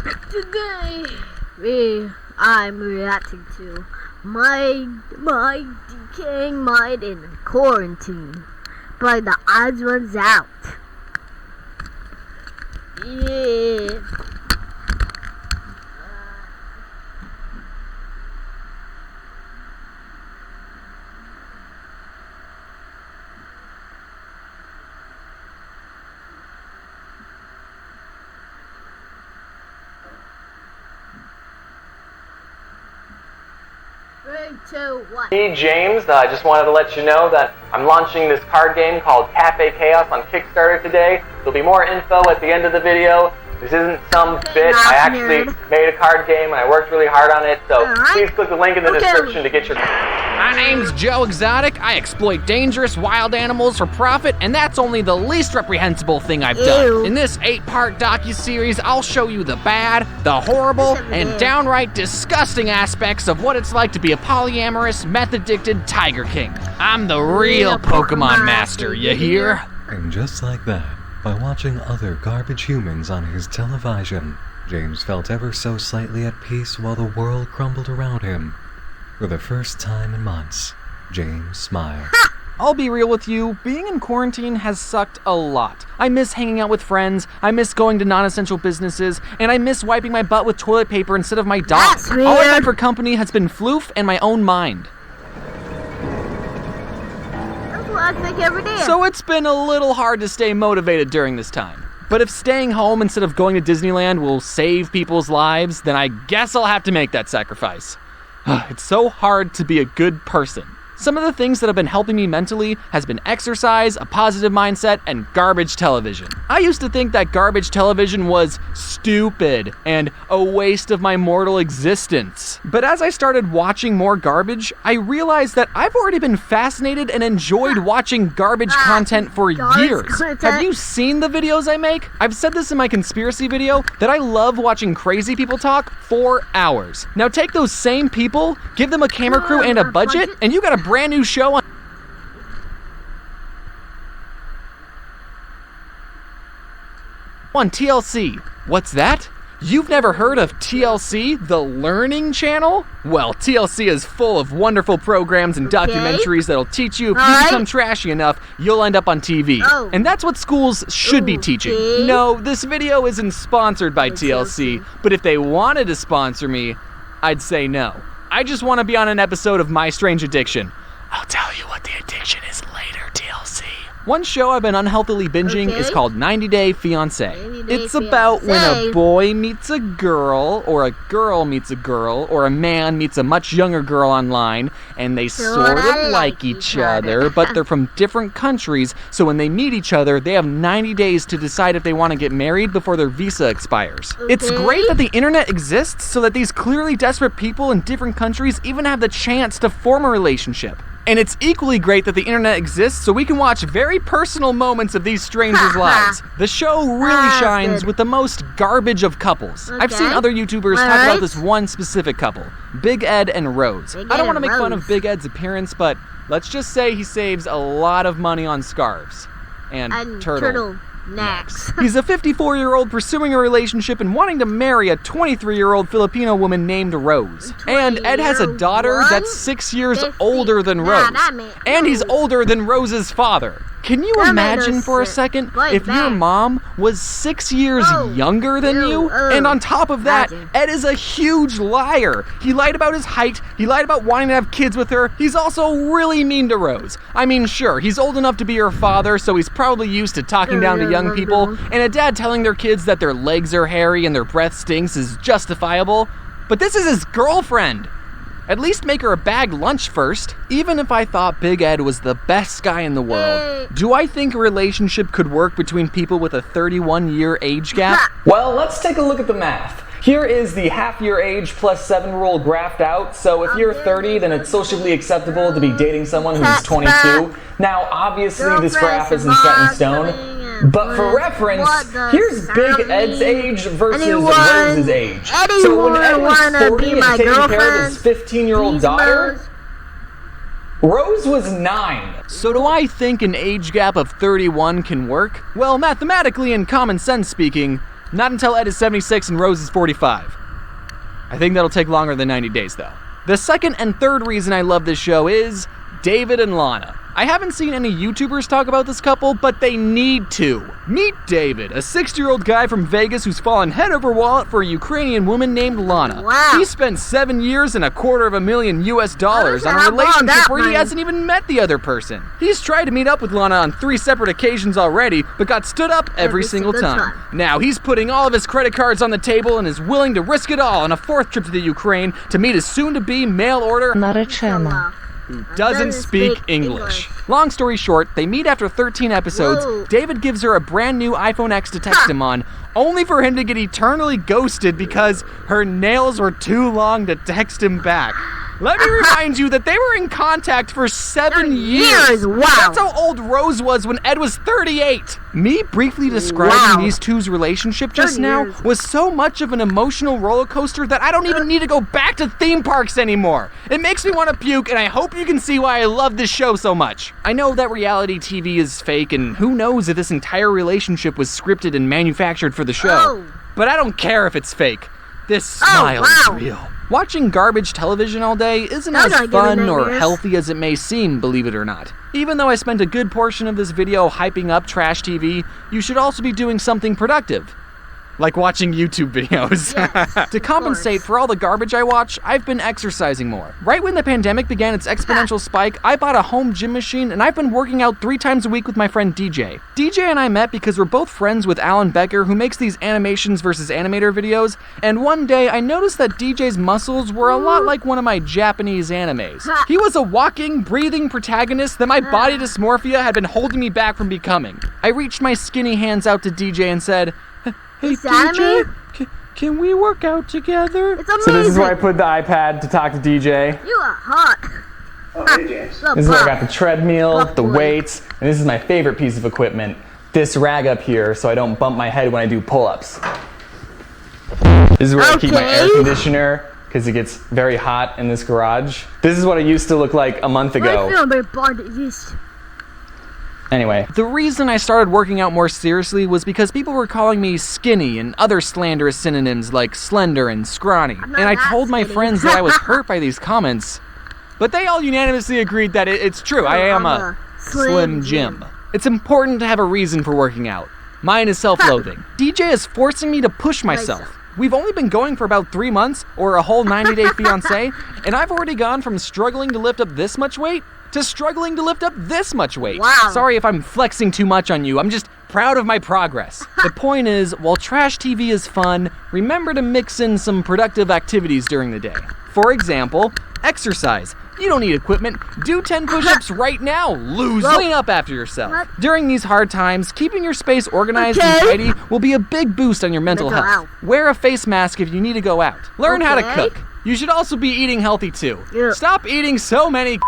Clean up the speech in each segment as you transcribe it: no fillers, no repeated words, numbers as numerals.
Today, I'm reacting to my Decaying Mind in Quarantine by TheOdd1sOut. Yeah. Hey James, I just wanted to let you know that I'm launching this card game called Cafe Chaos on Kickstarter today. There'll be more info at the end of the video. This isn't some bit. I actually made a card game and I worked really hard on it, so please click the link in the description to get your... My name's Joe Exotic. I exploit dangerous wild animals for profit, and that's only the least reprehensible thing I've done. In this 8-part docuseries, I'll show you the bad, the horrible, and downright disgusting aspects of what it's like to be a polyamorous, meth-addicted Tiger King. I'm the real Pokemon Master, you hear? And just like that, by watching other garbage humans on his television, James felt ever so slightly at peace while the world crumbled around him. For the first time in months, James smiled. I'll be real with you, being in quarantine has sucked a lot. I miss hanging out with friends, I miss going to non-essential businesses, and I miss wiping my butt with toilet paper instead of my dog. All I've had for company has been floof and my own mind. That's what I think every day. So it's been a little hard to stay motivated during this time. But if staying home instead of going to Disneyland will save people's lives, then I guess I'll have to make that sacrifice. It's so hard to be a good person. Some of the things that have been helping me mentally has been exercise, a positive mindset, and garbage television. I used to think that garbage television was stupid and a waste of my mortal existence. But as I started watching more garbage, I realized that I've already been fascinated and enjoyed watching garbage content for years. Have you seen the videos I make? I've said this in my conspiracy video that I love watching crazy people talk for hours. Now take those same people, give them a camera crew and a budget, and you got a brand new show on TLC. What's that? You've never heard of TLC, the Learning Channel? Well, TLC is full of wonderful programs and documentaries that'll teach you if you become trashy enough, you'll end up on TV. And that's what schools should be teaching. No, this video isn't sponsored by TLC, but if they wanted to sponsor me, I'd say no. I just want to be on an episode of My Strange Addiction. I'll tell you what the addiction is later, TLC. One show I've been unhealthily binging is called 90 Day Fiancé. It's about when a boy meets a girl meets a girl, or a man meets a much younger girl online, and they sort of like each other, but they're from different countries, so when they meet each other, they have 90 days to decide if they want to get married before their visa expires. It's great that the internet exists so that these clearly desperate people in different countries even have the chance to form a relationship. And it's equally great that the internet exists so we can watch very personal moments of these strangers' lives. The show really shines with the most garbage of couples. I've seen other YouTubers talk about this one specific couple, Big Ed and Rose. I don't want to make fun of Big Ed's appearance, but let's just say he saves a lot of money on scarves and turtle necks. He's a 54-year-old pursuing a relationship and wanting to marry a 23-year-old Filipino woman named Rose. And Ed has a daughter that's 6 years older than Rose. And he's older than Rose's father. Can you imagine for a second if your mom was 6 years younger than you? And on top of that, Ed is a huge liar. He lied about his height, he lied about wanting to have kids with her, he's also really mean to Rose. I mean, sure, he's old enough to be her father, so he's probably used to talking down to young people, and a dad telling their kids that their legs are hairy and their breath stinks is justifiable. But this is his girlfriend. At least make her a bag lunch first. Even if I thought Big Ed was the best guy in the world, do I think a relationship could work between people with a 31-year age gap? Well, let's take a look at the math. Here is the half-year age plus 7 rule graphed out. So if you're 30, then it's socially acceptable to be dating someone who's 22. Now, obviously, this graph isn't set in stone. But for reference, here's Big Ed's age versus Rose's age. So when Ed was 40 and taking care of his 15-year-old daughter, Rose was 9. So do I think an age gap of 31 can work? Well, mathematically and common sense speaking, Not until Ed is 76 and Rose is 45. I think that'll take longer than 90 days, though. The second and third reason I love this show is David and Lana. I haven't seen any YouTubers talk about this couple, but they need to. Meet David, a 60-year-old guy from Vegas who's fallen head over wallet for a Ukrainian woman named Lana. Wow. He spent 7 years and $250,000 US on a relationship where he hasn't even met the other person. He's tried to meet up with Lana on 3 separate occasions already, but got stood up every single time. Now he's putting all of his credit cards on the table and is willing to risk it all on a 4th trip to the Ukraine to meet his soon-to-be mail-order Наречена. who doesn't speak English. Long story short, they meet after 13 episodes. Whoa. David gives her a brand new iPhone X to text him on, only for him to get eternally ghosted because her nails were too long to text him back. Let me remind you that they were in contact for 7 years. Wow. That's how old Rose was when Ed was 38. Me briefly describing these two's relationship just 30 now years. was so much of an emotional roller coaster that I don't even need to go back to theme parks anymore. It makes me want to puke, and I hope you can see why I love this show so much. I know that reality TV is fake, and who knows if this entire relationship was scripted and manufactured for the show. Oh. But I don't care if it's fake. This smile is real. Watching garbage television all day isn't That's as not giving fun or nightmares. healthy as it may seem, believe it or not. Even though I spent a good portion of this video hyping up trash TV, you should also be doing something productive. Like watching YouTube videos. Yes, To compensate for all the garbage I watch, I've been exercising more. Right when the pandemic began its exponential spike, I bought a home gym machine and I've been working out 3 times a week with my friend DJ. DJ and I met because we're both friends with Alan Becker, who makes these animations versus animator videos, and one day I noticed that DJ's muscles were a lot like one of my Japanese animes. He was a walking, breathing protagonist that my body dysmorphia had been holding me back from becoming. I reached my skinny hands out to DJ and said, "Hey It's anime? can we work out together?" It's amazing. So this is where I put the iPad to talk to DJ. You are hot. Oh, hey, James. Look, This is where I Bob. got the treadmill, Look, the boy. weights, and this is my favorite piece of equipment. This rag up here so I don't bump my head when I do pull-ups. This is where I keep my air Okay. conditioner because it gets very hot in this garage. This is what it used to look like a month I ago. feel very body. Anyway, The reason I started working out more seriously was because people were calling me skinny and other slanderous synonyms like slender and scrawny. not And I that told my skinny. friends that I was hurt by these comments. But they all unanimously agreed that it's true. I am a Slim Jim. It's important to have a reason for working out. Mine is self-loathing. DJ is forcing me to push myself. We've only been going for about 3 months, or a whole 90-day fiancé, and I've already gone from struggling to lift up this much weight to struggling to lift up this much weight. Wow. Sorry if I'm flexing too much on you. I'm just proud of my progress. The point is, while trash TV is fun, remember to mix in some productive activities during the day. For example, exercise. You don't need equipment. Do 10 push-ups right now. Clean up after yourself. What? During these hard times, keeping your space organized and Okay. tidy will be a big boost on your mental Mental health. health. Wear a face mask if you need to go out. Learn how to Okay. cook. You should also be eating healthy too. Yeah. Stop eating so many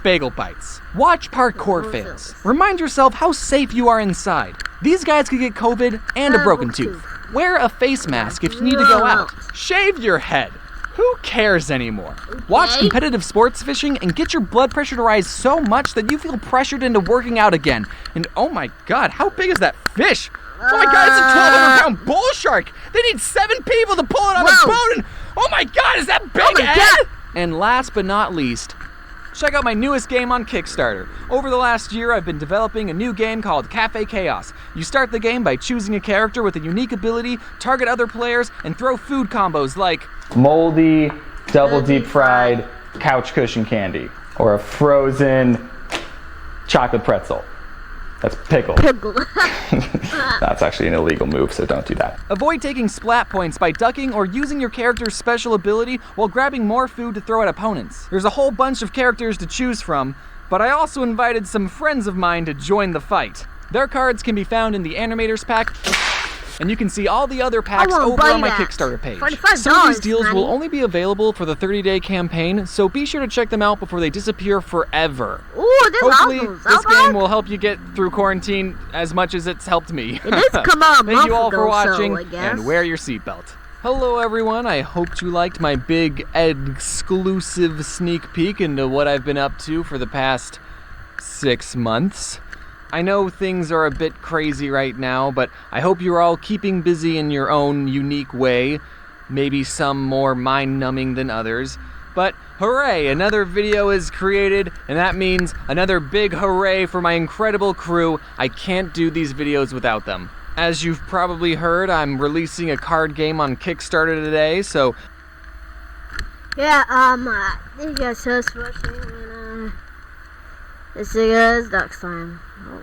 bagel bites. Watch parkour fails. Remind yourself how safe you are inside. These guys could get COVID and a broken tooth. Wear a face mask if you need to go out. Shave your head. Who cares anymore? Watch Okay. competitive sports fishing and get your blood pressure to rise so much that you feel pressured into working out again. And oh my god, how big is that fish? Oh my god, it's a 1,200-pound bull shark. They need 7 people to pull it on a Whoa. boat. And oh my god, is that big, my Ed? God. And last but not least, check out my newest game on Kickstarter. Over the last year, I've been developing a new game called Cafe Chaos. You start the game by choosing a character with a unique ability, target other players, and throw food combos like moldy, double deep fried couch cushion candy, or a frozen chocolate pretzel. That's pickle. That's actually an illegal move, so don't do that. avoid taking splat points by ducking or using your character's special ability while grabbing more food to throw at opponents. There's a whole bunch of characters to choose from, but I also invited some friends of mine to join the fight. Their cards can be found in the Animators pack, and you can see all the other packs wanna over buy on my that. Kickstarter page. $45, Some of these deals will Manny. only be available for the 30-day campaign, so be sure to check them out before they disappear forever. Ooh, this Hopefully, awesome. this game will help you get through quarantine as much as it's helped me. It did come out a Thank you month all for ago, watching, so I guess. and wear your seatbelt. Hello everyone, I hope you liked my big exclusive sneak peek into what I've been up to for the past 6 months. I know things are a bit crazy right now, but I hope you're all keeping busy in your own unique way. Maybe some more mind-numbing than others. But hooray, another video is created, and that means another big hooray for my incredible crew. I can't do these videos without them. As you've probably heard, I'm releasing a card game on Kickstarter today, so... Yeah, thank you guys so much for watching, and, this is next time. Oh.